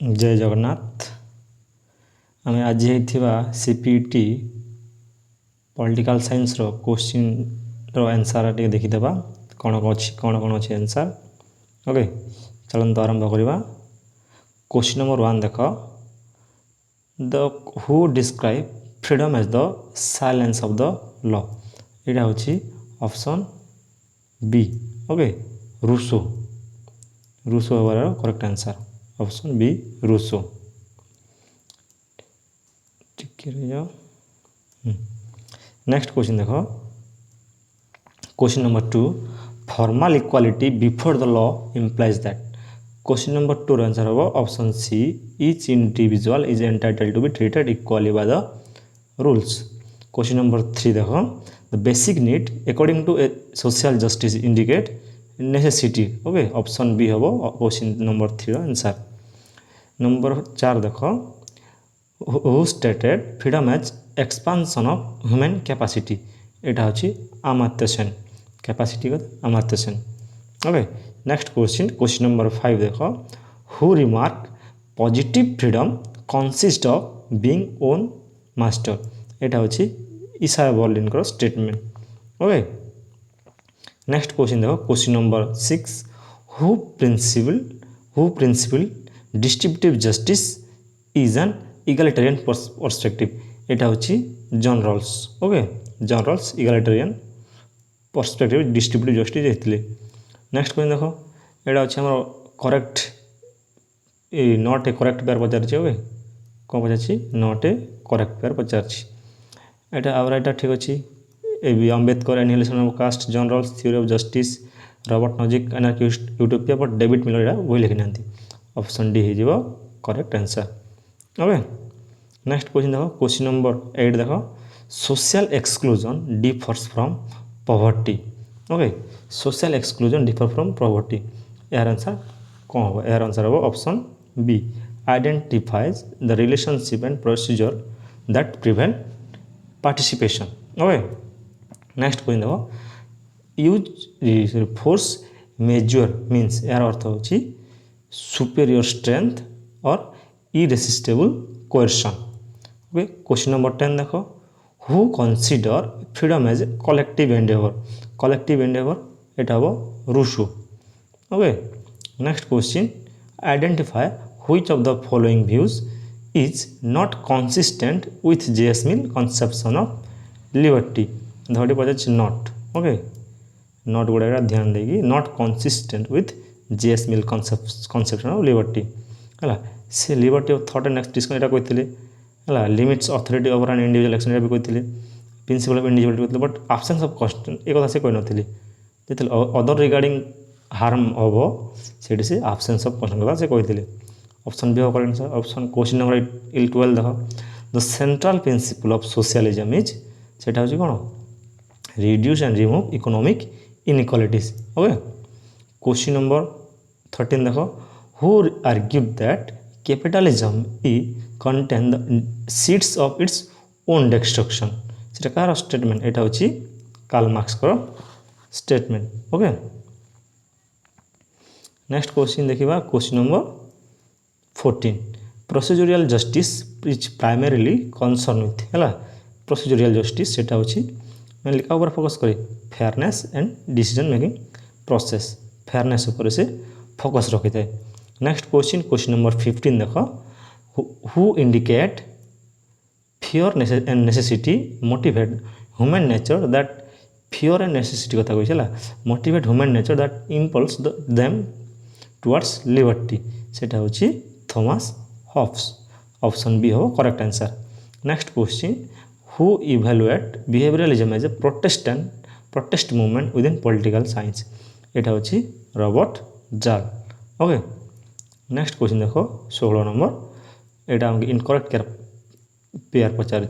जय जगन्नाथ। आम आज सीपीटी पॉलिटिकल साइंस रो क्वेश्चन रो आंसर टे देखीदेवा कौन कौन अच्छे आंसर। ओके चलते आरंभ करवा। क्वेश्चन नंबर 1 देख the who describe freedom as the silence of the law. यहाँ हूँ option B. Okay Rousseau Rousseau हमारा correct answer option B Rousseau. Next question देखो question number 2 formal equality before the law implies that. Question number 2 answer हम option C each individual is entitled to be treated equally by the rules. Question number 3 देखो the basic need according to social justice indicate necessity. Okay option B हम question number 3 answer. Number 4 देखो who stated freedom as expansion of human capacity. यहाँ हूँ Amartya Sen capacity Amartya Sen. Okay next question number 5 देखो who remark positive freedom consist of being own master. यहाँ हूँ Isaiah Berlin statement. Okay next question देखो question number 6 who principle distributive justice is an egalitarian perspective. यहाँ हूँ John Rawls. Okay John Rawls egalitarian perspective distributive justice होते। Next question देखो यहाँ हूँ आम correct not a correct pair पचार। Okay कौन पचार नॉट ए करेक्ट पेयर पचार। यहाँ ठीक अच्छे Ambedkar annihilation of caste John Rawls theory of justice Robert Nozick anarchist utopia but David Miller यहाँ बही लिखी ना। ऑप्शन डी हो correct answer. Okay next question देखो क्वेश्चन नंबर 8 देखो social exclusion differs from poverty. Okay social exclusion differ from poverty यार answer कौन हम यार आंसर हम option B identifies the relationship and procedure that prevent participation. Okay next question देखो use force major means यार अर्थ हो सुपेरियर स्ट्रेंथ और irresistible coercion. Okay question number 10 देखो who consider freedom as collective endeavour यहाँ हम Rousseau. Okay next question identify which of the following views is not consistent with J S Mill conception of liberty. धरती पचार not. Okay not गुड़ा ध्यान देगी not consistent with J S Mill conception of liberty है से liberty of thought and expression यहाँ कहते हैं limits authority over an individual action भी कहते प्रिंसिपल ऑफ इंडिविजुअलिटी कहते बट आब्सेंस ऑफ कन्स्ट्रेंट एक से कही नी अदर रिगार्डिंग हार्म हम से आब्सेंस ऑफ कन्स्ट्रेंट कथा से कहते। ऑप्शन बी हम correct answer option question number 12 देख the central principle of socialism is से कौन reduce and remove economic inequalities. Okay question number 13 देखो हु आर्ग्यूड दैट कैपिटलिज्म ई contain the seeds of its own destruction. से कार statement यहाँ हूँ Karl Marx statement. Okay next question देखा question number 14 procedural justice is primarily concern with है procedural justice से हूँ मैंने क्या ऊपर फोकस करे fairness and decision making process fairness उपर से फोकस रखी था। नेक्स्ट क्वेश्चन नंबर 15 देख who indicate fear and necessity motivate human nature that fear and necessity कथा कही motivate human nature that impulse them towards liberty से हूँ थॉमस हॉब्स। ऑप्शन बी हो correct answer. Next question who evaluate behaviouralism as a protest movement within political science यहाँ हूँ Robert जाल। Okay next question देखो 16 number यहाँ हमको incorrect pair पचार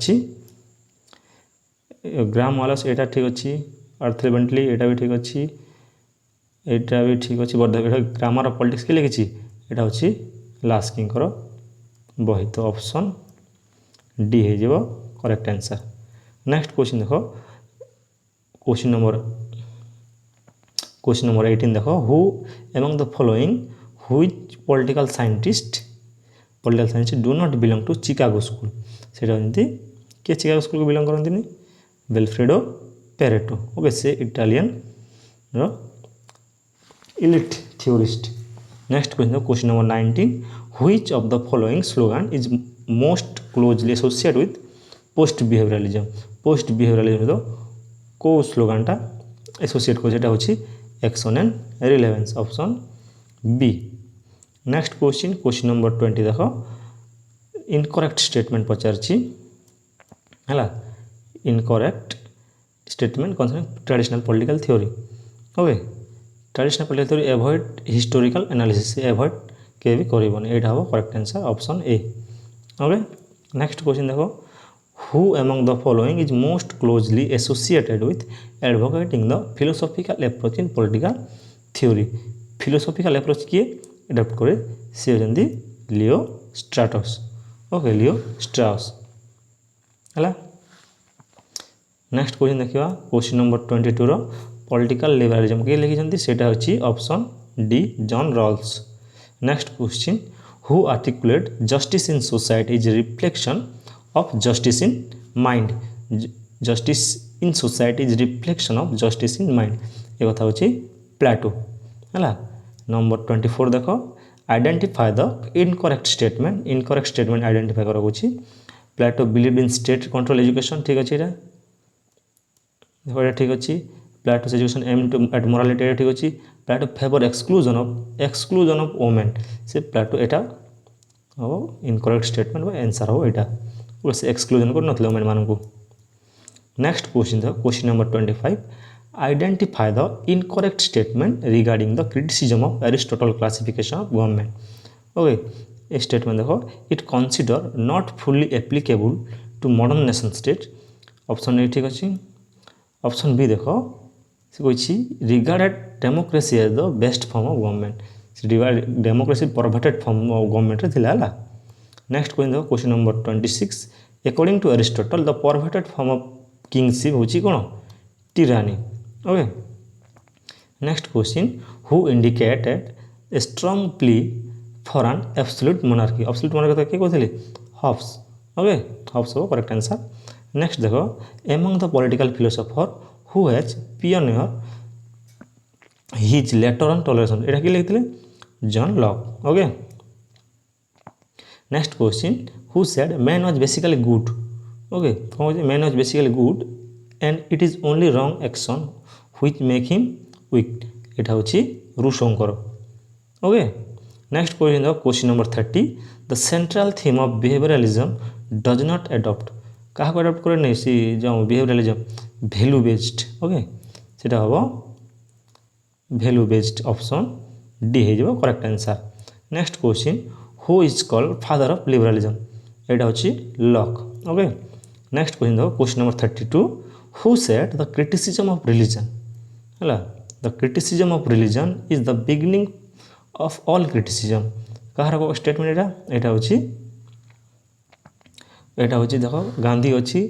ग्राम Wallace यहाँ ठीक अच्छे अर्थ बेंटली यहाँ भी ठीक अच्छे यहाँ भी ठीक अच्छे बट ग्रामर ऑफ पॉलिटिक्स किए लिखी यहाँ हूँ लास्किंग बही तो ऑप्शन डी हो करेक्ट आंसर। नेक्स्ट क्वेश्चन देखो क्वेश्चन नंबर 18 देखो who among the following which political scientist political science do not belong to Chicago school से किए चिकागो स्कूल को बिलोंग करती विल्फ्रेडो पेरेटो ओके से Italian elite theorist. Next question number 19 which of the following slogan is most closely associate with post behaviouralism post behaviouralism तो को स्लोगानटा associate कर action and relevance option B. Next question number 20 देख incorrect statement पचारछि है incorrect statement concerning traditional political theory okay traditional political theory avoid historical analysis avoid के भी करबनी एटा हम correct answer option A okay. Next question देखो who among the following is most closely associated with advocating the philosophical approach in political theory philosophical approach किए adopt करे सी होती Leo Strauss okay Leo Strauss है। Next question देखा question number 22 रो political liberalism किए लिखिं सेटा होची option D John Rawls. Next question who articulate justice in society is reflection of justice in mind justice in society is reflection of justice in mind ये कथा होची Plato है। Number 24 देख identify the incorrect statement identify कर Plato believe in state control education ठीक अच्छे देखो ठीक अच्छे Plato education aim to at morality ठीक अच्छे प्लेटो फेवर एक्सक्लूजन ऑफ वोमेन से प्लेटो एटा हम इनकरेक्ट स्टेटमेंट आंसर हम यहाँ से एक्सक्लूजन कर नथिले वोमेन मान को। नेक्स्ट क्वेश्चन देखो question number 25 identify the incorrect statement regarding the criticism of Aristotle classification of government okay ये स्टेटमेंट देखो it consider not fully applicable to modern nation state option A ठीक अच्छे। Option B देखो से कही regarded democracy as the best form of government democracy perfect form of government है। Next question देखो question number 26 according to Aristotle the perfect form of kingship होची कौन tyranny okay. Next question who indicated a strong plea for an absolute monarchy किए कहते Hobbes okay Hobbes हो correct answer. Next देखो among the political philosopher who has pioneer his letter on toleration एटा कि लिखिले John Locke okay. Next question who said man was basically good okay कौन man was basically good and it is only wrong action which make him weak एटा होची रूसोंकर okay. Next question देखो question number 30 the central theme of behaviourism does not adopt क्या adapt करे नहीं सी जो behaviourism value based okay सेटा हम value based option D हो correct answer. Next question who is called father of liberalism एटा होची लॉक ओके। नेक्स्ट क्वेश्चन देखो question number 32 who said the criticism of religion है the criticism of religion is the beginning of all criticism कहार statement एटा होची एटा होची देखो गांधी अच्छी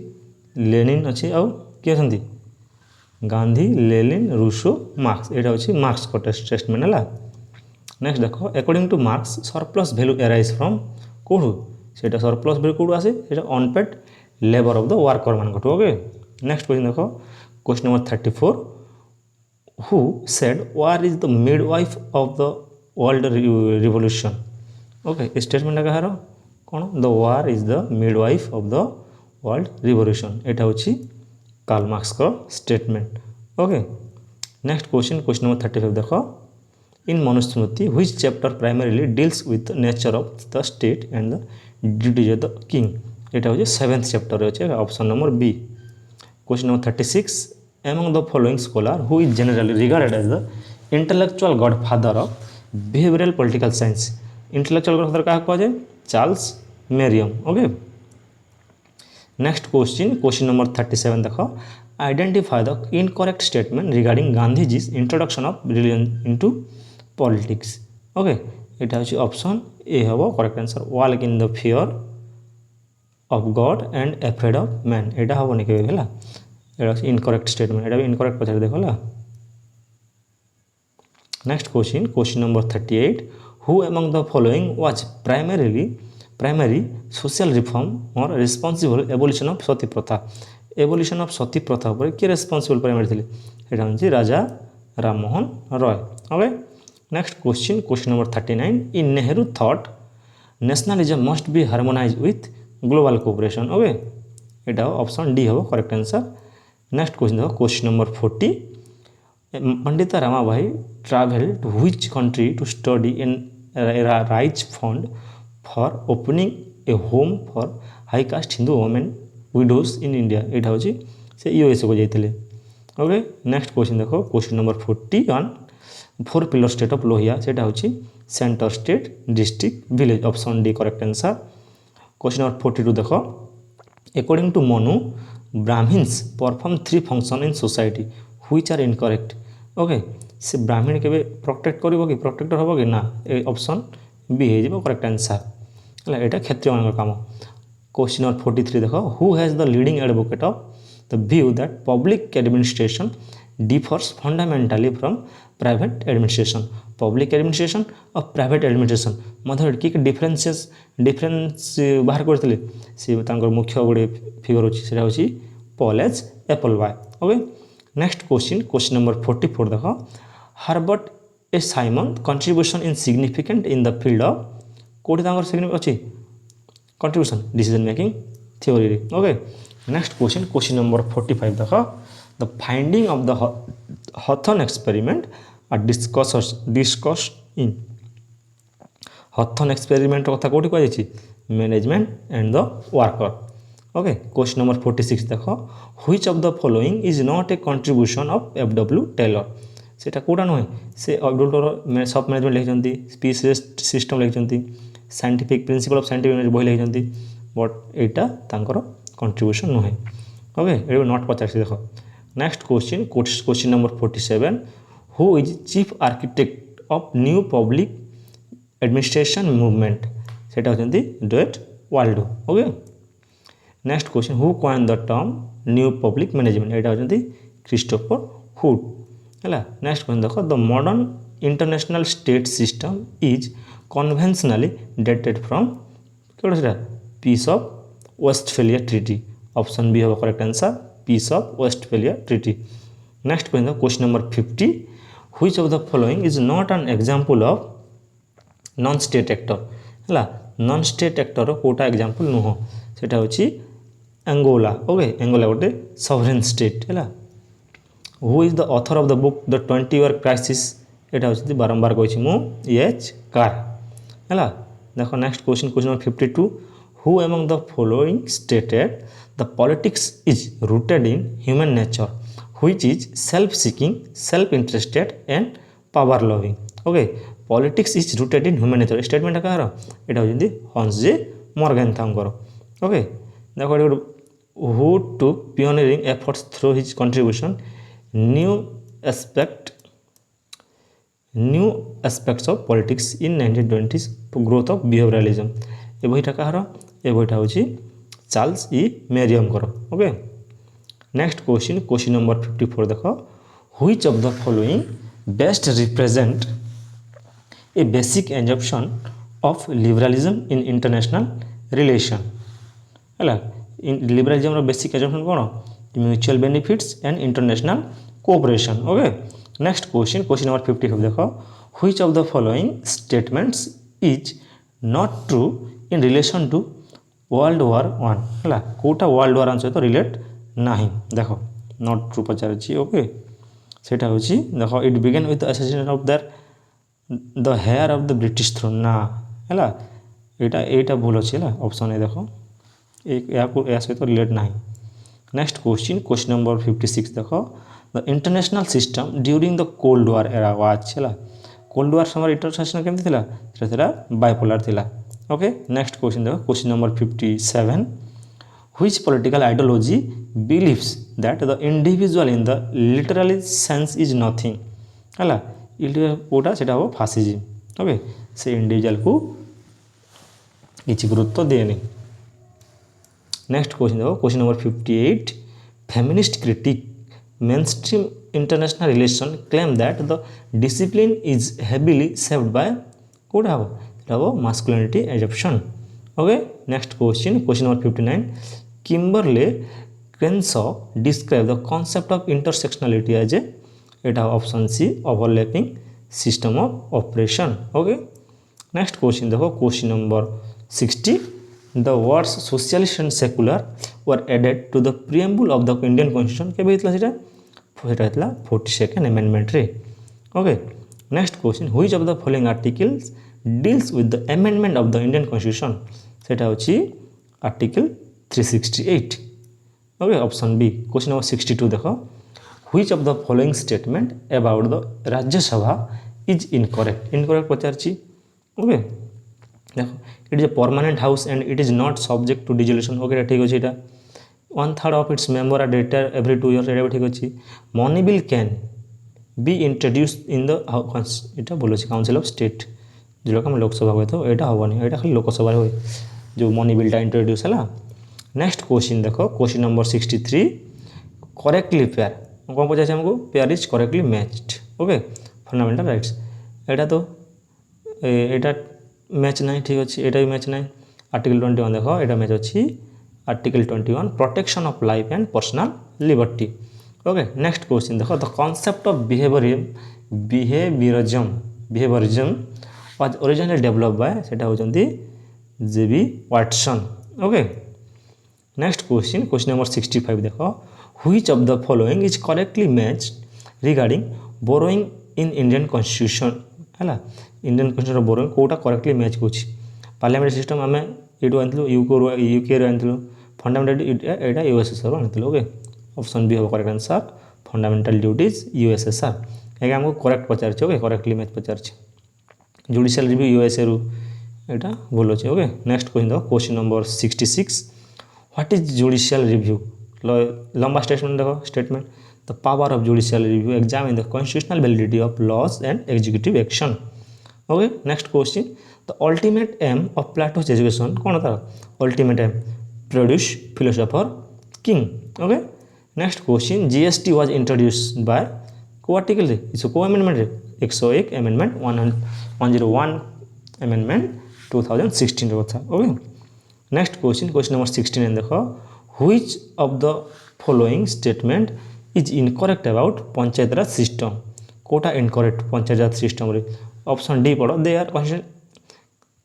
लेनिन अच्छी आउ किए अच्छा गांधी लेनिन रूसो मार्क्स एटा होची मार्क्स को स्टेटमेंट है। नेक्स्ट देखो according to Marx surplus value arise from कौटू से सरप्लस वैल्यू कौटू आसे unpaid labour of the worker मान ओके। नेक्स्ट क्वेश्चन देखो question number 34 who said war is the midwife of the world revolution okay statement कहार कौन the war is the midwife of the world revolution एटा होची Karl Marx का statement okay. Next question number 35 देखो in Manusmriti which chapter primarily deals with nature of the state and the duties of the king एटा होची 7th chapter अच्छे option number B. Question number 36 among the following scholar who is generally regarded as the intellectual godfather of behavioural political science intellectual godfather क्या कहुए Charles Merriam okay. Next question number 37 देखो identify the incorrect statement regarding Gandhi जीज introduction of religion into politics okay यहाँ हूँ option A हम correct answer walk in the fear of God and afraid of man यहाँ हम नहीं है incorrect statement यहाँ इनकरेक्ट पचार देख है। Next question number 38 who among the following was primarily primary social reform और रेस्पॉन्सिबल एबोलिशन ऑफ सती प्रथा एबोलिशन ऑफ सती प्रथा पर किए रेस्पॉन्सिबल प्राइमरी थे यहाँ हूँ Raja Rammohan Roy okay next question number 39 in Nehru thought nationalism must be harmonise with global cooperation okay यहाँ option D हम करेक्ट आंसर नेक्स्ट क्वेश्चन देखो question number 40 Pandita Ramabai travel to which country to study in raise fund for opening a home for high caste Hindu women widows in India यहाँ हूँ से USA को जाते okay next question देखो question number 41 four pillar state of Lohia से हूँ centre state district village option D correct answer question number 42 देखो according to Manu Brahmins perform 3 function in society which are incorrect okay से ब्राह्मण के प्रोटेक्ट करिवो कि protector हम कि ना ऑप्शन बी हो करेक्ट आंसर है यहाँ क्षत्रिय मान काम क्वेश्चन नंबर 43 देखो who has the leading advocate of the view that public administration differs fundamentally from private administration public administration और प्राइवेट एडमिनिस्ट्रेशन मध्य कि डिफरेन्स बाहर करते सी मुख्य गोटे फिगर अच्छी हूँ Paul H Appleby okay next question number 44 देख Herbert A Simon contribution in significant in the field of कौटी अच्छी contribution decision making theory okay next question number 45 देख the finding of the Hawthorne experiment are discuss in Hawthorne experiment कथा कौटी कहुई management and the worker okay question number 46 देख which of the following is not a contribution of FW Taylor सेटा कोटा नुहे से FW Taylor सब management लिखिं species system लिखिं साइंटिफिक प्रिंसिपल ऑफ साइंटिफिक बही लिखिं बट यहाँ तांकर कंट्रीब्यूशन नुहे ओके ये नॉट पचार देख next question number 47 who is chief architect of new public administration movement सेटा होचंती Dwight Waldo okay next question who coin the term new public management यहाँ होचंती क्रिस्टोफर हुड है नेक्स्ट क्वेश्चन देख the modern international state system is conventionally dated from कौन से peace of Westphalia treaty option B हम correct answer peace of Westphalia treaty next question number 50 which of the following is not an example of non state actor है non state actor कोटा example नुह सेटा होची Angola okay Angola गोटे sovereign state है who is the author of the book the 20 year crisis यहाँ हूँ बारंबार कही मुझे एच कार है देख next question number 52 who among the following stated the politics is rooted in human nature which is self seeking self interested and power loving okay politics is rooted in human nature statement कह यहाँ हूँ Hans J मॉर्गेनथाउंकर okay देख who took pioneering efforts through his contribution new aspects of politics in 1920s growth of behaviouralism ये बहीटा कहार ये बहीटा हूँ चार्ल्स ई मेरियमकर ओके नेक्स्ट क्वेश्चन नंबर 54 देख which of the following best represent a basic assumption of liberalism in international relation है liberalism basic assumption कौन mutual benefits and international cooperation okay next question number 55 देख which of the following statements is not true in relation to World War 1 है Kota world war सहित relate ना देख not true Pachar okay सेटा हूँ देख it began with association of the heir of the British throne ना है यहाँ भूल अच्छी है ऑप्शन ए देख या सहित रिलेट ना नेक्स्ट क्वेश्चन नंबर 56 देख the international system during the cold war era watch है कोल्ड वार समय इंटरनेशनल केमती थी बाइपोलर थिला ओके नेक्स्ट क्वेश्चन देख question number 57 which political ideology believes that the individual in the literally sense is nothing है कोटा से हम fascism okay से इंडिविजुअल को किसी गुरुत्व देनी नेक्स्ट क्वेश्चन देखो question number 58 feminist critic mainstream international relation claim that the discipline is heavily saved by कौटा हम masculinity assumption okay next question number 59 Kimberly Crenshaw describe the concept of intersectionality as a एटा option C overlapping system of operation okay next question देखो question number 60 the words socialist and secular were added to the preamble of the Indian constitution केबे हितला सेटा 42nd amendment रे okay next question which of the following articles deals with the amendment of the Indian constitution सेटा होची article 368 okay option B question number 62 देखो which of the following statement about the Rajya Sabha is incorrect पचारची okay देखो it is a permanent house and it is not subject two dissolution okay ठीक अच्छे यहाँ 1/3 of its member are retire every 2 years ये ठीक अच्छे money bill can be introduce in the यहाँ बोलो council of state जो आम लोकसभा हुए तो यहाँ हेनी यहाँ खाली लोकसभा हुए जो मनी बिलटा इंट्रोड्यूस है नेक्स्ट क्वेश्चन देखो क्वेश्चन नंबर 63 करेक्टली पेयर कौन पचार आमको pair is correctly matched okay fundamental rights यहाँ तो यहाँ मैच ना ठीक अच्छे यहाँ भी मैच ना आर्टिकल 21 देखो यहाँ मैच अच्छी article 21 protection of life and personal liberty okay next question देखो the concept of behaviourism was originally develop by सेटा होचंती J B Watson okay next question number 65 देखो which of the following is correctly matched regarding borrowing in Indian constitution है Indian constitution borrowing कोटा correctly match होची parliament system आम ये आनू UK आनू फंडामेंटल यहाँ यूएसएसआर आनी ओके ऑप्शन बी हम correct answer fundamental duties USSR कहीं आमको करेक्ट पचार ओके करेक्टली मैच पचार जुडिशियल रिव्यू यूएसए रु यहाँ भूल अच्छे ओके नेक्स्ट क्वेश्चन देखो question number 66 what is judicial review लंबा स्टेटमेंट देखो statement the power of judicial review examine the constitutional validity of laws and executive action okay next question the ultimate aim of Plato's education कौन था ultimate aim produce philosopher king okay next question GST was introduced by को article रे इस को amendment रे 101 amendment 101 amendment 2016 रो था okay next question number 69 देखो which of the following statement is incorrect about panchayat raj system कोटा इनकरेक्ट पंचायत राज सिस्टम रे option D पढ़ो they are constitution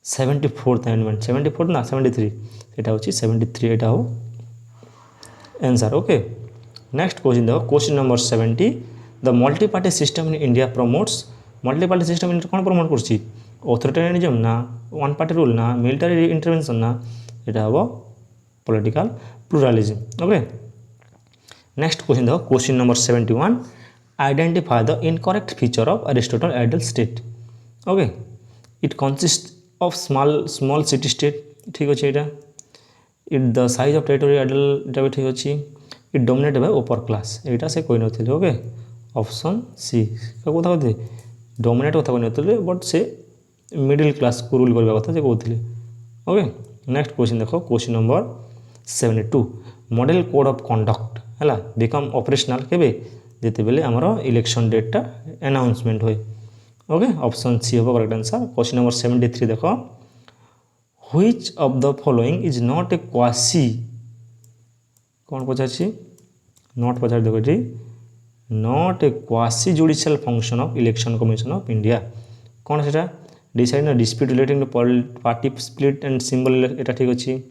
74th amendment 74 ना 73 এটা হচ্ছে 73 এটা हो आंसर ओके नेक्स्ट क्वेश्चन देखो question number 70 the multi party system in India promotes multi party system in कौन प्रमोट करछि ऑथोरिटेरियनिज्म ना वन पार्टी रूल ना मिलिटरी इंटरवेंशन ना এটা हो पॉलिटिकल प्लुरालिज्म ओके नेक्स्ट क्वेश्चन देखो question number 71 identify the incorrect feature of Aristotle ideal state okay it consist of small city state ठीक अच्छे यहाँ it the size of territory ideal यहाँ भी ठीक अच्छे it dominate bye upper class यहाँ से कही नी ओके ऑप्शन सी क्या कहते डोमिनेट कथा कही बट से मिडिल क्लास को रूल करने कथा से कहते ओके नेक्स्ट क्वेश्चन देखो question number 72 model code of conduct है बिकम ऑपरेशनल केबे जिते बेले आमर इलेक्शन डेटा अनाउंसमेंट हुए ओके ऑप्शन सी हम करेक्ट आंसर क्वेश्चन नंबर 73 देखो which of the following is not a quasi कौन पचार नॉट पचार देखो ये not a quasi judicial function of election commission of India कौन से डिसाइड ना dispute relating to party split and symbol यहाँ ठीक अच्छे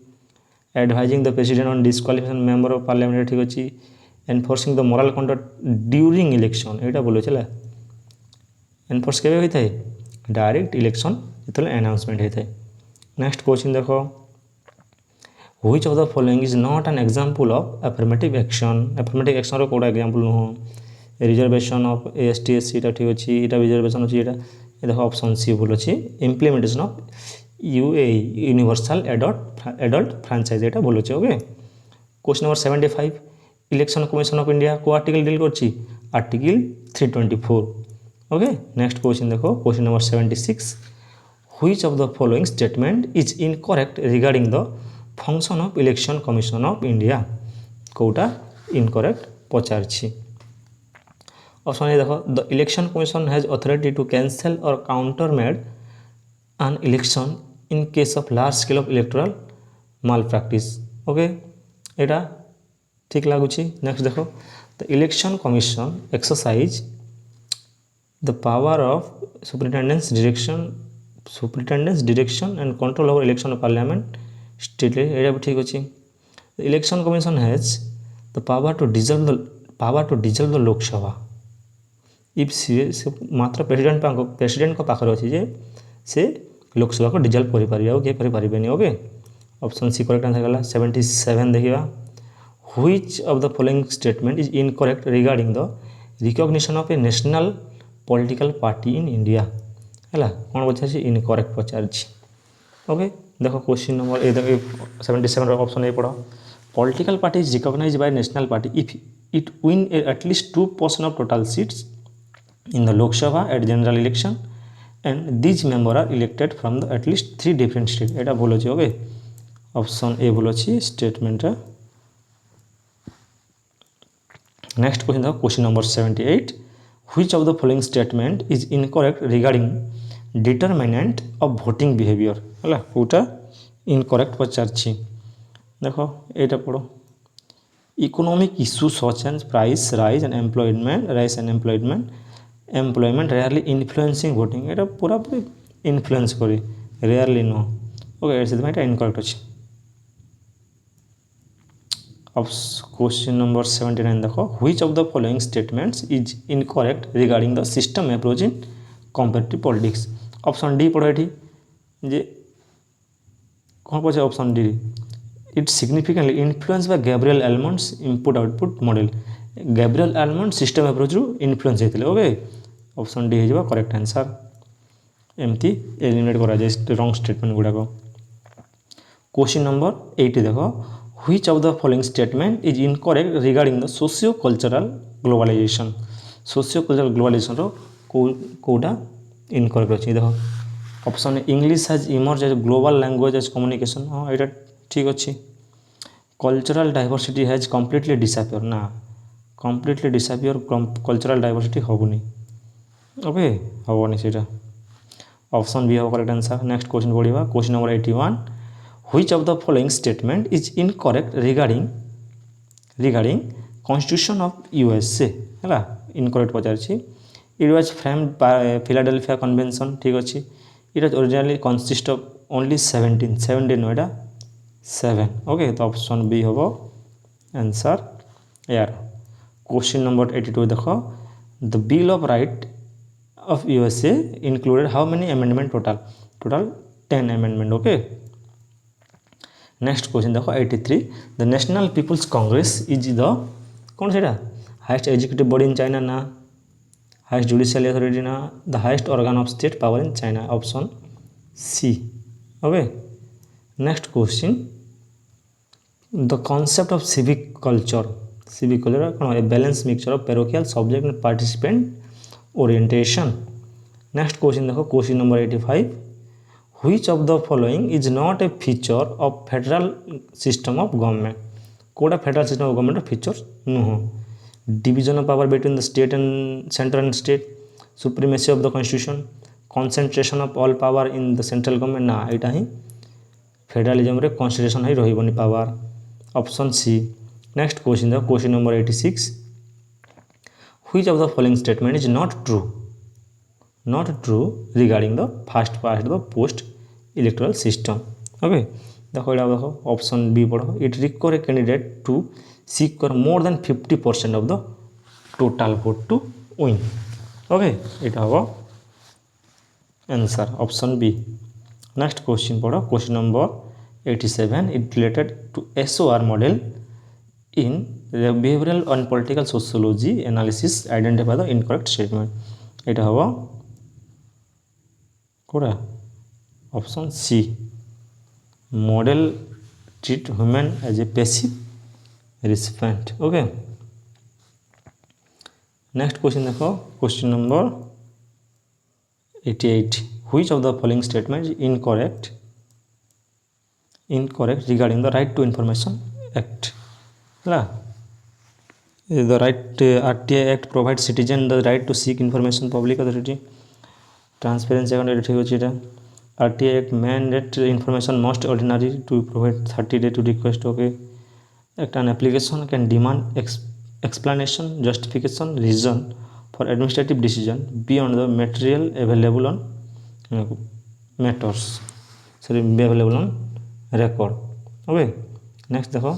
advising the president on disqualification member of parliament ठीक अच्छे enforcing the moral conduct during election यहाँ बोलो चला एनफोर्स केबे होता है डायरेक्ट इलेक्शन जो अनाउंसमेंट होता है नेक्स्ट क्वेश्चन देखो which of the following is not an example of affirmative action कोड़ा एग्जांपल नुह रिजर्वेशन ऑफ एसटी एससी ठीक अच्छे यहाँ रिजर्वेशन अच्छी यहाँ देखो ऑप्शन सी भूल अच्छे implementation of universal adult franchise यहाँ भूल अच्छे okay question number 75 election commission of India को आर्टिकल डील कर आर्टिकल 324 ओके नेक्स्ट क्वेश्चन देखो question number 76 which of the following statement is incorrect regarding the function of election commission of India कोटा incorrect पचार option A देखो the election commission has authority to cancel और countermand an election in case of large scale of electoral malpractice. Okay एटा ठीक लगुच। Next देखो the election Commission exercise the power of superintendence direction and control over election of parliament state. एटा भी ठीक अच्छे। The election commission has the power to dissolve the Lok Sabha if से मात्र प्रेसिडेंट को पाखर अच्छी जे से लोकसभा को डिजल्व कर okay option C correct answer गला। 77 देखिए which of the following statement is incorrect regarding the recognition of a national political party in India है कौन पचार इनकरेक्ट पचार। ओके देखो क्वेश्चन नंबर 77 ऑप्शन ए पढ़ो political party is recognize by national party if it win at least 2% of total seats in the Lok Sabha at general election and these members are elected from the at least 3 different states। एटा भूल अच्छे। Okay option A भूल अच्छी statement. Next question देखो question number 78 which of the following statement is incorrect regarding determinant of voting behaviour है कौटा incorrect पचार। देखो एटा पढ़ो economic issue such and price rise and employment rarely influencing voting एटा पूरा पूरी इनफ्लुएंस करी रेयरली नो। ओके से इनकरेक्ट अच्छे। क्वेश्चन नंबर 79 देखो which of the following statements is incorrect regarding the system approach in competitive politics. Option D पढ़ो ये जे कौन पचे option D it significantly influence by Gabriel Almond's input output model. Gabriel Almond system approach रु influence होते। Okay option D हो correct answer. एमती eliminate करा जाए रॉन्ग स्टेटमेंट गुड़ाक। क्वेश्चन नंबर 80 देखो which of the following statement is incorrect regarding the socio cultural globalization. Socio cultural globalization कौटा incorrect अच्छे। देखो option English has emerge as global language as communication हाँ यहाँ ठीक अच्छे। Cultural diversity has completely disappear ना completely disappear cultural diversity हेनी। Okay हेनी से ऑप्शन बी हम करेक्ट आंसर। नेक्स्ट क्वेश्चन पढ़ा question number 81 which of the following statement is incorrect regarding constitution of USA है इनकरेक्ट पचार। It was framed by Philadelphia convention ठीक अच्छे। It was originally consist of only 17 7। Okay तो option B हम answer यार। Question number 82 देखो the bill of right of USA included how many amendment total 10 amendment. Okay next question देखो 83 the National People's Congress is the कौन से highest executive body in China ना highest judicial authority ना the highest organ of state power in China option C. Okay next question the concept of civic culture कौन a balance mixture of parochial subject and participant orientation. Next question देखो question number 85 which of the following is not a feature of federal system of government कौटा federal system of government feature नुह। Division of power between the state and centre and state supremacy of the constitution concentration of all power in the central government ना यहाँ ही federalism रे constitution ही रही power option C. Next question देखो question number 86 which of the following statement is not true regarding the fast past the post electoral system. Okay देखो यहाँ देखो ऑप्शन बी पढ़ो it require a candidate to secure more than 50% of the total vote to win. Okay यहाँ हम answer option B. Next question पढ़ो question number 87 it related to SOR model in the behavioral and political sociology analysis identify the incorrect statement। এটা হবো কোরা option C model treat women as a passive recipient। Okay next question देखो question number 88 which of the following statement is incorrect regarding the right to information act है the right RTI Act provides citizen the right to seek information public authority transparency account ठीक अच्छे। RTI Act mandate information most ordinary to provide 30 day to request. Okay, Act an application can demand explanation, justification, reason for administrative decision beyond the material available on matters. Sorry, be available on record. Okay, next देखो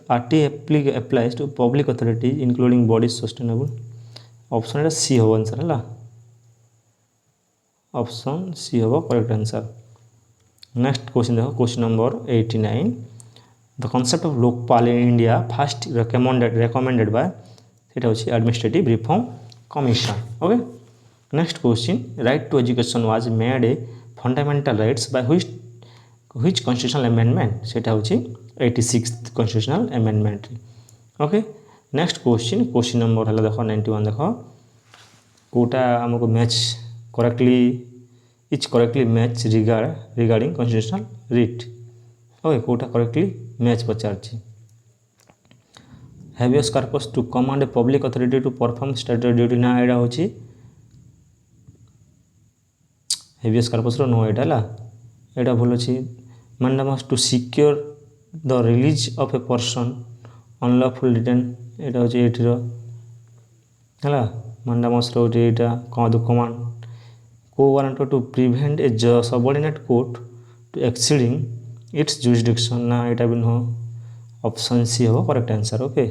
RTI applies to public authority including bodies sustainable. Option एटा C हम answer है option C हम correct answer next question देखो question number 89 the concept of Lokpal in India first recommended by सेटा होची administrative reform commission okay next question right to education was made a fundamental rights by which constitutional amendment सेटा होची 86th constitutional amendment okay next question number है देखो 91 देखो कोटा हमको match correctly each correctly match regarding constitutional writ okay कोटा correctly match पचार habeas corpus to command a public authority to perform statutory duty ना एडा होची हैवियस कार्पस रो नो एडा ला एडा भूल अछि mandates to secure the release of a person unlawful detain एटा होची एठी रो हला मैंडेटस रो एटा कमांड को warrant to prevent a subordinate court to exceeding its jurisdiction ना एटा भी नो ऑप्शन सी हो correct answer okay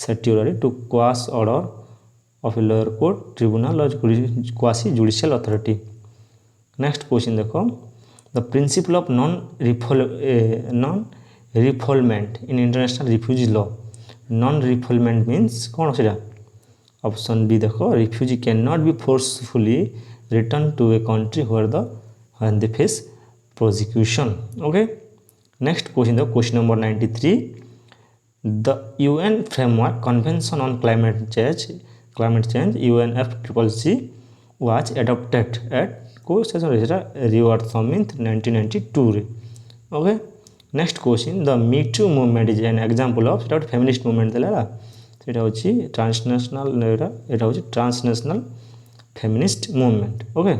statutory to quash order of a lower court tribunal और quasi judicial authority next question देखो the principle of non refoulement in international refugee law non refoulement means कौन से option B देखो refugee can not be forcefully return to a country when they face prosecution okay next question देखो question number 93 the UN framework convention on climate change UNFCCC was adopted at को सेशन रहिरा रिवर्ट summit 1992 रे okay next question the me too movement is an example of सेटा feminist movement देला सेटा होची ट्रांसनेशनल एटा होची transnational feminist movement okay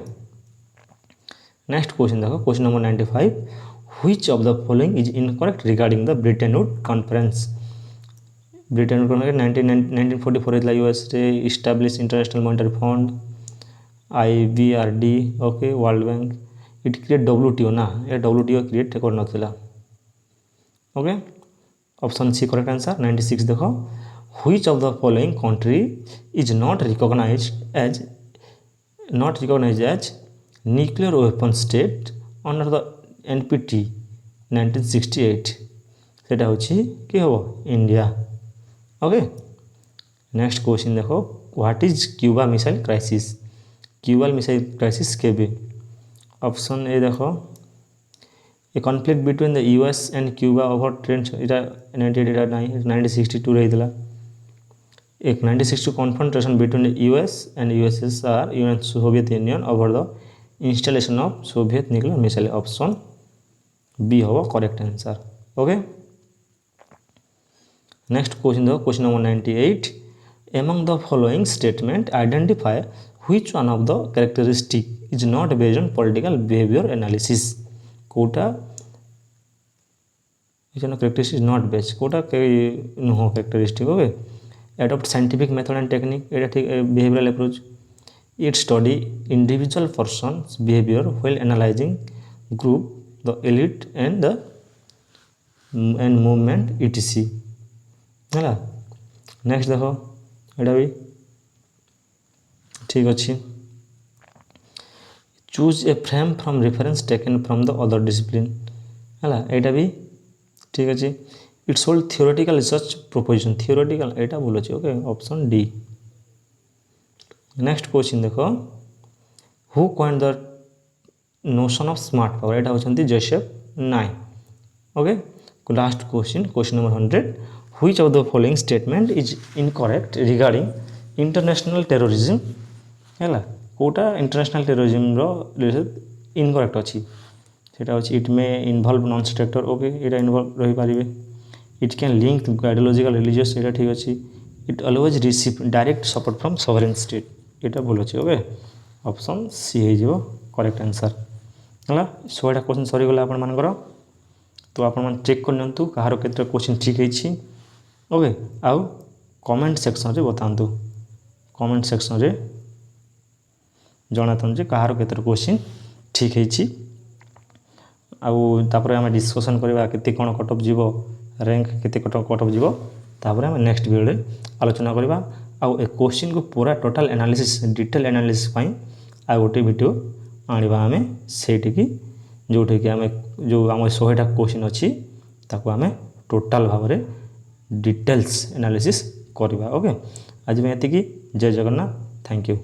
next question देखो question number 95 which of the following is incorrect regarding the Bretton Wood conference 1944 ला US रे establish International Monetary Fund IBRD okay World Bank it create WTO ना ये WTO create कर नथिला okay option C correct answer 96 देखो which of the following country is not recognized as nuclear weapon state under the NPT 1968 सेटा होची कि हो India okay next question देखो what is Cuba missile crisis Cuban missile crisis के भी option A देखो a conflict between the US and Cuba over trend इटा 1962 रही एक 1962 confrontation between the US and USSR union Soviet union over the installation of Soviet nuclear missile option B होगा correct answer okay next question देखो question number 98 among the following statement identify which one of the characteristic is not based on political behavior analysis कोटा is no characteristic is not based कोटा के no characteristic okay adopt scientific method and technique एटा ठीक behavioral approach it study individual persons behavior while analyzing group the elite and movement etc है next देखो एटा भी ठीक अच्छे choose a frame from reference taken from the other discipline है एटा भी ठीक अच्छे it's hold theoretical research proposition theoretical एटा बोल अच्छे okay option D next question देखो who coined the notion of smart power एटा होचंती Joseph Nye okay last question number 100 which of the following statement is incorrect regarding international terrorism है कोटा international terrorism रो incorrect अच्छी सेटा अच्छी it may involve non state actor okay एटा involve रही पारिबे it can link ideological religious एटा ठीक अच्छी it always receive direct support from sovereign state एटा बोल अच्छे ओके ऑप्शन सी हो करेक्ट आंसर ହେଲା 100ଟା क्वेश्चन सरीगला आपणमानकर तो आपण चेक करनियंतु कहार केते क्वेश्चन ठीक होइछि ओके आउ कमेंट सेक्शन रे बतांतु कमेंट सेक्शन रे जणातन जे कहार केते क्वेश्चन ठीक होइछि आउ तापर हम डिस्कशन करबा केते कोन कट ऑफ जीवो रैंक केते कट ऑफ जीवो तापर हम नेक्स्ट वीडियो रे आलोचना करबा आउ ए क्वेश्चन को पूरा टोटल एनालिसिस डिटेल एनालिसिस पई आ गोटे वीडियो आनिबा हमें सेठी की जोठी कि आम जो आम 100टा क्वेश्चन अच्छी ताको आम टोटाल भाव में डिटेल्स एनालिसिस करवा ओके आज में ये जय जगन्नाथ थैंक यू।